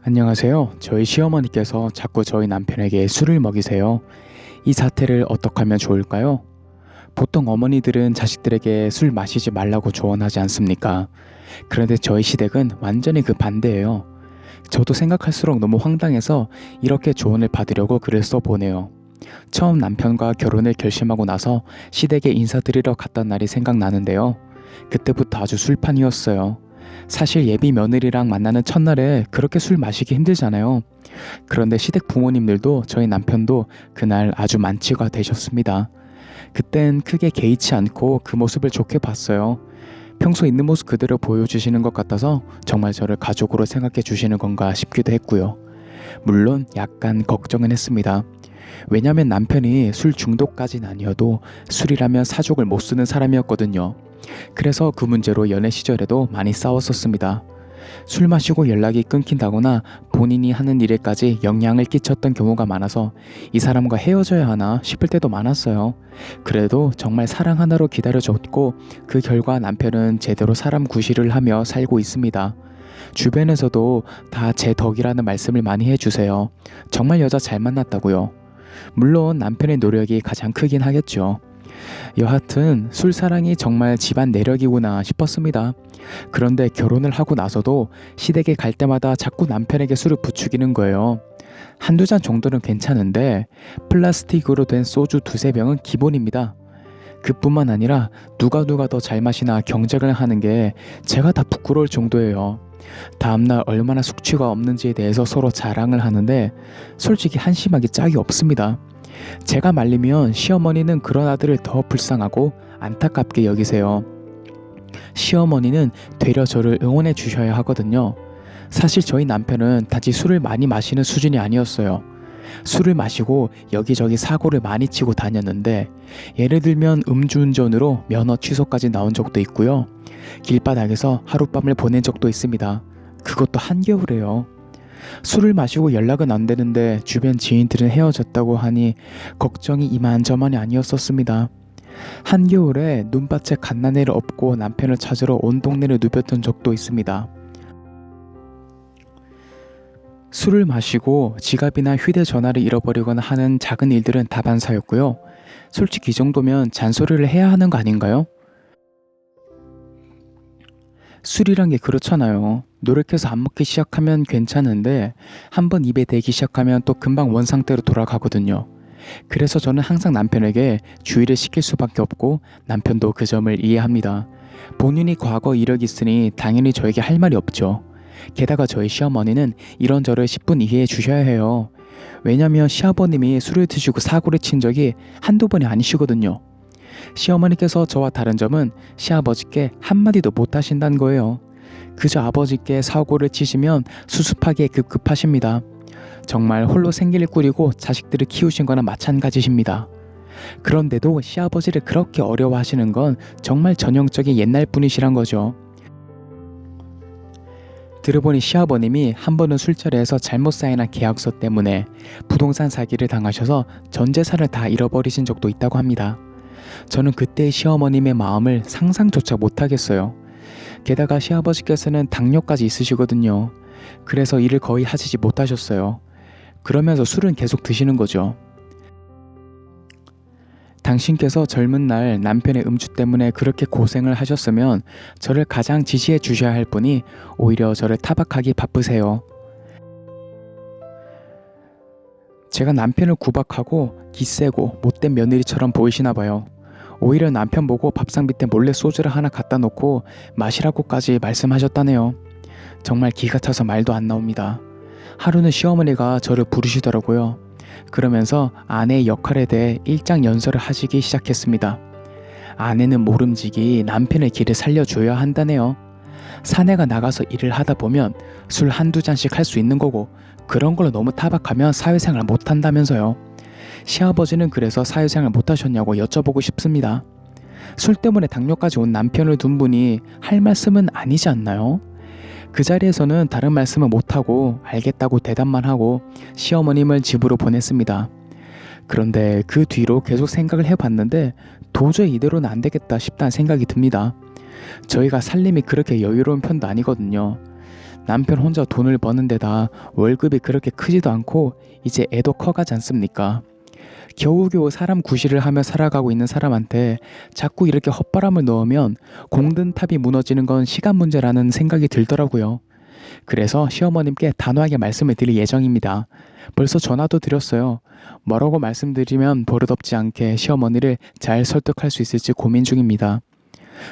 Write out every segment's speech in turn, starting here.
안녕하세요. 저희 시어머니께서 자꾸 저희 남편에게 술을 먹이세요. 이 사태를 어떻게 하면 좋을까요? 보통 어머니들은 자식들에게 술 마시지 말라고 조언하지 않습니까? 그런데 저희 시댁은 완전히 그 반대예요. 저도 생각할수록 너무 황당해서 이렇게 조언을 받으려고 글을 써보네요. 처음 남편과 결혼을 결심하고 나서 시댁에 인사드리러 갔던 날이 생각나는데요. 그때부터 아주 술판이었어요. 사실 예비 며느리랑 만나는 첫날에 그렇게 술 마시기 힘들잖아요. 그런데 시댁 부모님들도 저희 남편도 그날 아주 만취가 되셨습니다. 그땐 크게 개의치 않고 그 모습을 좋게 봤어요. 평소 있는 모습 그대로 보여주시는 것 같아서 정말 저를 가족으로 생각해 주시는 건가 싶기도 했고요. 물론 약간 걱정은 했습니다. 왜냐면 남편이 술 중독까진 아니어도 술이라면 사족을 못 쓰는 사람이었거든요. 그래서 그 문제로 연애 시절에도 많이 싸웠었습니다. 술 마시고 연락이 끊긴다거나 본인이 하는 일에까지 영향을 끼쳤던 경우가 많아서 이 사람과 헤어져야 하나 싶을 때도 많았어요. 그래도 정말 사랑 하나로 기다려줬고 그 결과 남편은 제대로 사람 구실을 하며 살고 있습니다. 주변에서도 다 제 덕이라는 말씀을 많이 해주세요. 정말 여자 잘 만났다고요. 물론 남편의 노력이 가장 크긴 하겠죠. 여하튼 술사랑이 정말 집안 내력이구나 싶었습니다. 그런데 결혼을 하고 나서도 시댁에 갈 때마다 자꾸 남편에게 술을 부추기는 거예요. 한두 잔 정도는 괜찮은데 플라스틱으로 된 소주 두세 병은 기본입니다. 그뿐만 아니라 누가 더 잘 마시나 경쟁을 하는 게 제가 다 부끄러울 정도예요. 다음날 얼마나 숙취가 없는지에 대해서 서로 자랑을 하는데 솔직히 한심하기 짝이 없습니다. 제가 말리면 시어머니는 그런 아들을 더 불쌍하고 안타깝게 여기세요. 시어머니는 되려 저를 응원해 주셔야 하거든요. 사실 저희 남편은 단지 술을 많이 마시는 수준이 아니었어요. 술을 마시고 여기저기 사고를 많이 치고 다녔는데 예를 들면 음주운전으로 면허 취소까지 나온 적도 있고요. 길바닥에서 하룻밤을 보낸 적도 있습니다. 그것도 한겨울에요. 술을 마시고 연락은 안 되는데 주변 지인들은 헤어졌다고 하니 걱정이 이만저만이 아니었었습니다. 한겨울에 눈밭에 갓난애를 업고 남편을 찾으러 온 동네를 누볐던 적도 있습니다. 술을 마시고 지갑이나 휴대전화를 잃어버리거나 하는 작은 일들은 다반사였고요. 솔직히 이 정도면 잔소리를 해야 하는 거 아닌가요? 술이란 게 그렇잖아요. 노력해서 안 먹기 시작하면 괜찮은데 한번 입에 대기 시작하면 또 금방 원상태로 돌아가거든요. 그래서 저는 항상 남편에게 주의를 시킬 수밖에 없고 남편도 그 점을 이해합니다. 본인이 과거 이력이 있으니 당연히 저에게 할 말이 없죠. 게다가 저희 시어머니는 이런 저를 10분 이해해 주셔야 해요. 왜냐면 시아버님이 술을 드시고 사고를 친 적이 한두 번이 아니시거든요. 시어머니께서 저와 다른 점은 시아버지께 한마디도 못 하신다는 거예요. 그저 아버지께 사고를 치시면 수습하기에 급급하십니다. 정말 홀로 생계를 꾸리고 자식들을 키우신 거나 마찬가지십니다. 그런데도 시아버지를 그렇게 어려워하시는 건 정말 전형적인 옛날 분이시란 거죠. 들어보니 시아버님이 한 번은 술자리에서 잘못 사인한 계약서 때문에 부동산 사기를 당하셔서 전 재산을 다 잃어버리신 적도 있다고 합니다. 저는 그때의 시어머님의 마음을 상상조차 못하겠어요. 게다가 시아버지께서는 당뇨까지 있으시거든요. 그래서 일을 거의 하시지 못하셨어요. 그러면서 술은 계속 드시는 거죠. 당신께서 젊은 날 남편의 음주 때문에 그렇게 고생을 하셨으면 저를 가장 지지해 주셔야 할 분이 오히려 저를 타박하기 바쁘세요. 제가 남편을 구박하고 기세고 못된 며느리처럼 보이시나 봐요. 오히려 남편 보고 밥상 밑에 몰래 소주를 하나 갖다 놓고 마시라고까지 말씀하셨다네요. 정말 기가 차서 말도 안 나옵니다. 하루는 시어머니가 저를 부르시더라고요. 그러면서 아내의 역할에 대해 일장연설을 하시기 시작했습니다. 아내는 모름지기 남편의 길을 살려줘야 한다네요. 사내가 나가서 일을 하다 보면 술 한두 잔씩 할 수 있는 거고 그런 걸로 너무 타박하면 사회생활 못한다면서요. 시아버지는 그래서 사회생활 못하셨냐고 여쭤보고 싶습니다. 술 때문에 당뇨까지 온 남편을 둔 분이 할 말씀은 아니지 않나요? 그 자리에서는 다른 말씀은 못하고 알겠다고 대답만 하고 시어머님을 집으로 보냈습니다. 그런데 그 뒤로 계속 생각을 해봤는데 도저히 이대로는 안 되겠다 싶다는 생각이 듭니다. 저희가 살림이 그렇게 여유로운 편도 아니거든요. 남편 혼자 돈을 버는 데다 월급이 그렇게 크지도 않고 이제 애도 커가지 않습니까? 겨우겨우 사람 구실을 하며 살아가고 있는 사람한테 자꾸 이렇게 헛바람을 넣으면 공든탑이 무너지는 건 시간 문제라는 생각이 들더라고요. 그래서 시어머님께 단호하게 말씀을 드릴 예정입니다. 벌써 전화도 드렸어요. 뭐라고 말씀드리면 버릇없지 않게 시어머니를 잘 설득할 수 있을지 고민 중입니다.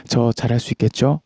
저 잘할 수 있겠죠?